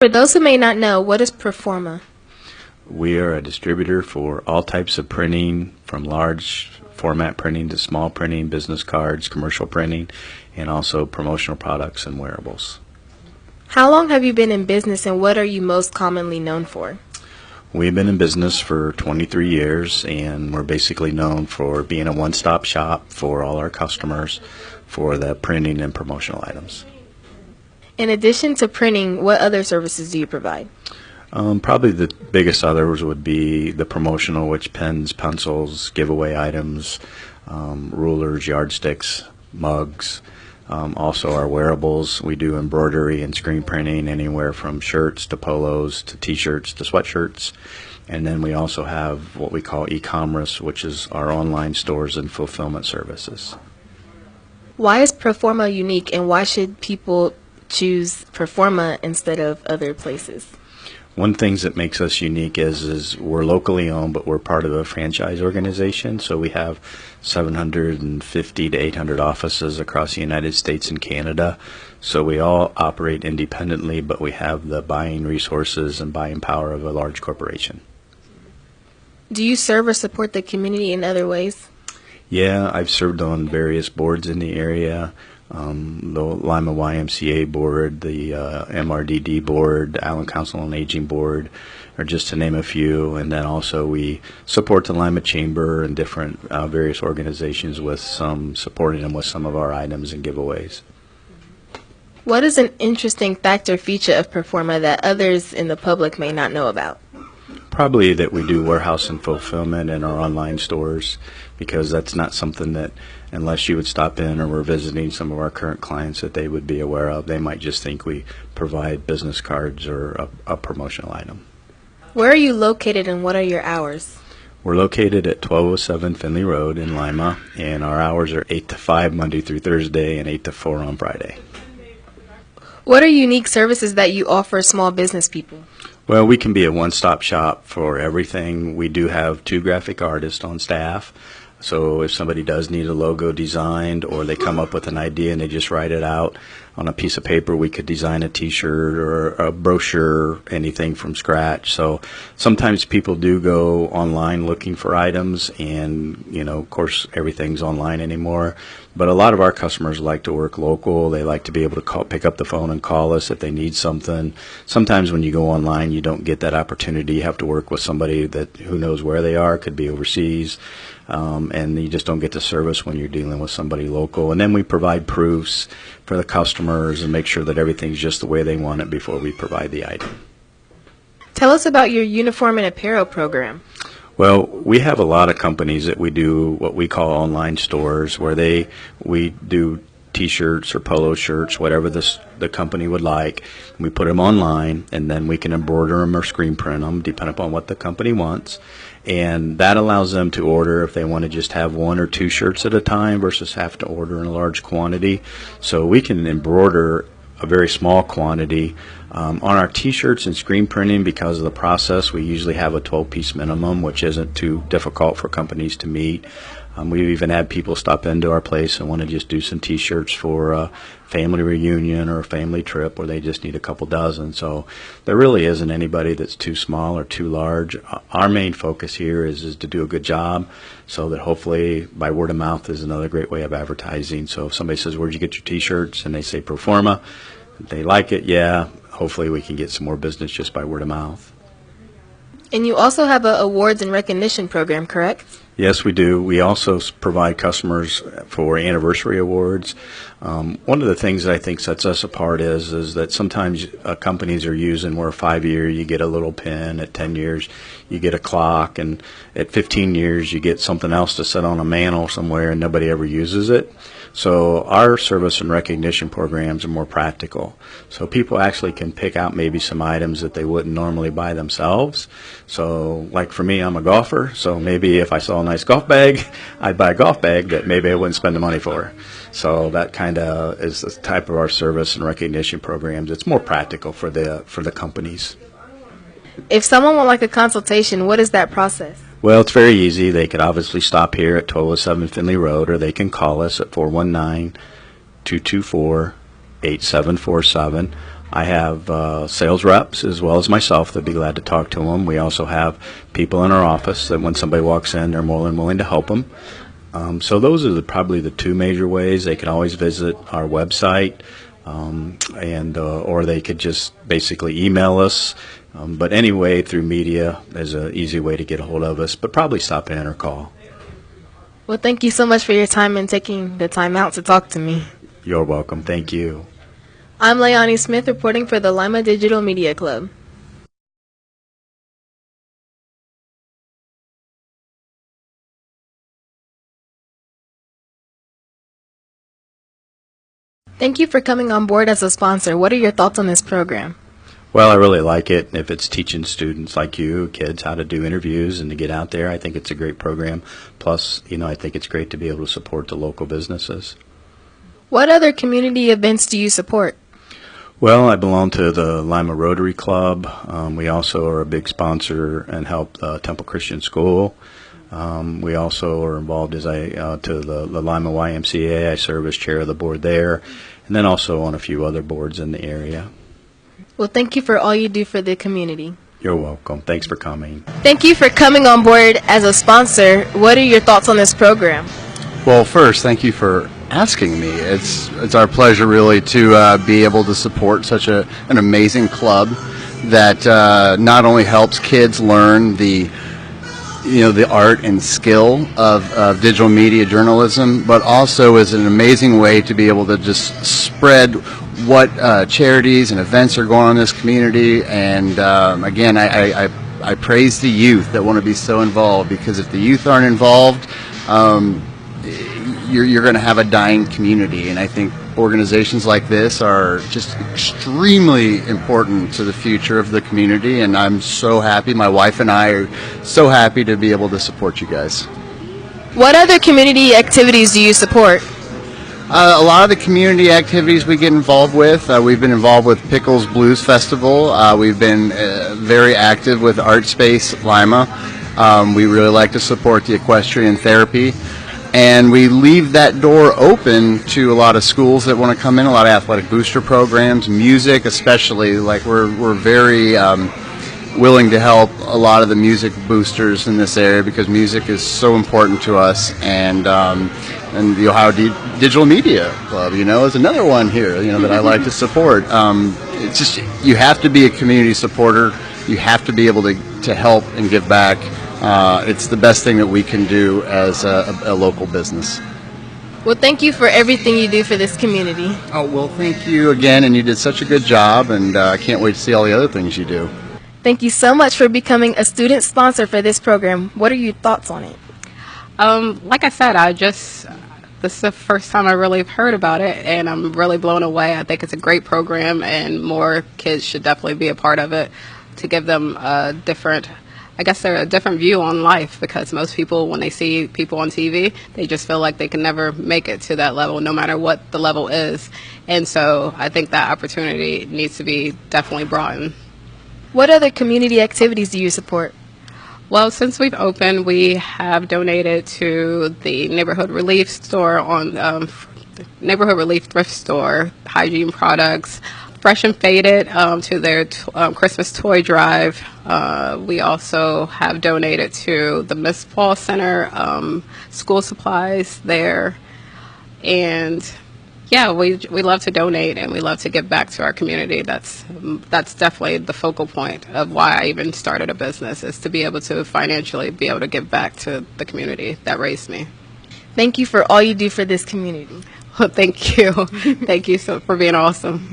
For those who may not know, what is Proforma? We are a distributor for all types of printing, from large format printing to small printing, business cards, commercial printing, and also promotional products and wearables. How long have you been in business, and what are you most commonly known for? We've been in business for 23 years, and we're basically known for being a one-stop shop for all our customers for the printing and promotional items. In addition to printing, what other services do you provide? Probably the biggest others would be the promotional, which pens, pencils, giveaway items, rulers, yardsticks, mugs. Also our wearables. We do embroidery and screen printing, anywhere from shirts to polos to t-shirts to sweatshirts. And then we also have what we call e-commerce, which is our online stores and fulfillment services. Why is Proforma unique, and why should people choose Proforma instead of other places? One thing that makes us unique is we're locally owned, but we're part of a franchise organization. So we have 750 to 800 offices across the United States and Canada. So we all operate independently, but we have the buying resources and buying power of a large corporation. Do you serve or support the community in other ways? Yeah, I've served on various boards in the area. The Lima YMCA board, the MRDD board, Allen Council on Aging board, or just to name a few. And then also we support the Lima Chamber and different various organizations with supporting them with some of our items and giveaways. What is an interesting fact or feature of Proforma that others in the public may not know about? Probably that we do warehouse and fulfillment in our online stores, because that's not something that, unless you would stop in or we're visiting some of our current clients, that they would be aware of. They might just think we provide business cards or a promotional item. Where are you located, and what are your hours? We're located at 1207 Finley Road in Lima, and our hours are 8 to 5 Monday through Thursday and 8 to 4 on Friday. What are unique services that you offer small business people? Well, we can be a one-stop shop for everything. We do have 2 graphic artists on staff. So if somebody does need a logo designed, or they come up with an idea and they just write it out on a piece of paper, we could design a t-shirt or a brochure, anything from scratch. So sometimes people do go online looking for items, and of course everything's online anymore. But a lot of our customers like to work local. They like to be able to pick up the phone and call us if they need something. Sometimes when you go online, you don't get that opportunity. You have to work with somebody who knows where they are. Could be overseas. And you just don't get the service when you're dealing with somebody local. And then we provide proofs for the customers and make sure that everything's just the way they want it before we provide the item. Tell us about your uniform and apparel program. Well, we have a lot of companies that we do what we call online stores, where we do t-shirts or polo shirts, whatever the company would like. We put them online, and then we can embroider them or screen print them, depending upon what the company wants. And that allows them to order if they want to just have 1 or 2 shirts at a time versus have to order in a large quantity. So we can embroider a very small quantity. On our t-shirts and screen printing, because of the process, we usually have a 12-piece minimum, which isn't too difficult for companies to meet. We've even had people stop into our place and want to just do some t-shirts for a family reunion or a family trip where they just need a couple dozen. So there really isn't anybody that's too small or too large. Our main focus here is to do a good job, so that hopefully by word of mouth is another great way of advertising. So if somebody says, "Where'd you get your t-shirts?" and they say Proforma, they like it, yeah, hopefully we can get some more business just by word of mouth. And you also have an awards and recognition program, correct? Yes, we do. We also provide customers for anniversary awards. One of the things that I think sets us apart is that sometimes companies are using where 5 years you get a little pin, at 10 years you get a clock, and at 15 years you get something else to sit on a mantle somewhere and nobody ever uses it. So our service and recognition programs are more practical. So people actually can pick out maybe some items that they wouldn't normally buy themselves. So like for me, I'm a golfer, so maybe if I saw a nice golf bag, I'd buy a golf bag that maybe I wouldn't spend the money for. So that kind of is the type of our service and recognition programs. It's more practical for the companies. If someone would like a consultation, what is that process? Well, it's very easy. They could obviously stop here at 1207 Finley Road, or they can call us at 419-224-8747. I have sales reps as well as myself that'd be glad to talk to them. We also have people in our office that when somebody walks in, they're more than willing to help them. So those are probably the two major ways. They can always visit our website, or they could just basically email us. But anyway, through media is an easy way to get a hold of us, but probably stop in or call. Well, thank you so much for your time and taking the time out to talk to me. You're welcome. Thank you. I'm Leiahnni Smith reporting for the Lima Digital Media Club. Thank you for coming on board as a sponsor. What are your thoughts on this program? Well, I really like it. If it's teaching students like you, kids, how to do interviews and to get out there, I think it's a great program. Plus, I think it's great to be able to support the local businesses. What other community events do you support? Well, I belong to the Lima Rotary Club. We also are a big sponsor and help Temple Christian School. We also are involved to the Lima YMCA. I serve as chair of the board there, and then also on a few other boards in the area. Well, thank you for all you do for the community. You're welcome. Thanks for coming. Thank you for coming on board as a sponsor. What are your thoughts on this program? Well, first, thank you for asking me. It's our pleasure, really, to be able to support such an amazing club that not only helps kids learn the art and skill of digital media journalism, but also is an amazing way to be able to just spread what charities and events are going on in this community. And again, I praise the youth that want to be so involved, because if the youth aren't involved, you're going to have a dying community. And I think organizations like this are just extremely important to the future of the community, and I'm so happy. My wife and I are so happy to be able to support you guys. What other community activities do you support? A lot of the community activities we get involved with, we've been involved with Pickles Blues Festival. We've been very active with Art Space Lima. We really like to support the equestrian therapy. And we leave that door open to a lot of schools that want to come in, a lot of athletic booster programs, music especially. Like we're very willing to help a lot of the music boosters in this area, because music is so important to us. And the Ohio Digital Media Club, is another one here, that I like to support. It's just, you have to be a community supporter. You have to be able to help and give back. It's the best thing that we can do as a local business. Well, thank you for everything you do for this community. Oh, well, thank you again, and you did such a good job, and I can't wait to see all the other things you do. Thank you so much for becoming a student sponsor for this program. What are your thoughts on it? Like I said, this is the first time I really have heard about it, and I'm really blown away. I think it's a great program, and more kids should definitely be a part of it to give them a different view on life, because most people, when they see people on TV, they just feel like they can never make it to that level, no matter what the level is. And so I think that opportunity needs to be definitely broadened. What other community activities do you support? Well, since we've opened, we have donated to the Neighborhood Relief Store, Neighborhood Relief Thrift Store, hygiene products, Fresh and Faded, to their Christmas toy drive. We also have donated to the Miss Paul Center, school supplies there. And yeah, we love to donate, and we love to give back to our community. That's definitely the focal point of why I even started a business, is to be able to financially be able to give back to the community that raised me. Thank you for all you do for this community. Well, thank you. Thank you for being awesome.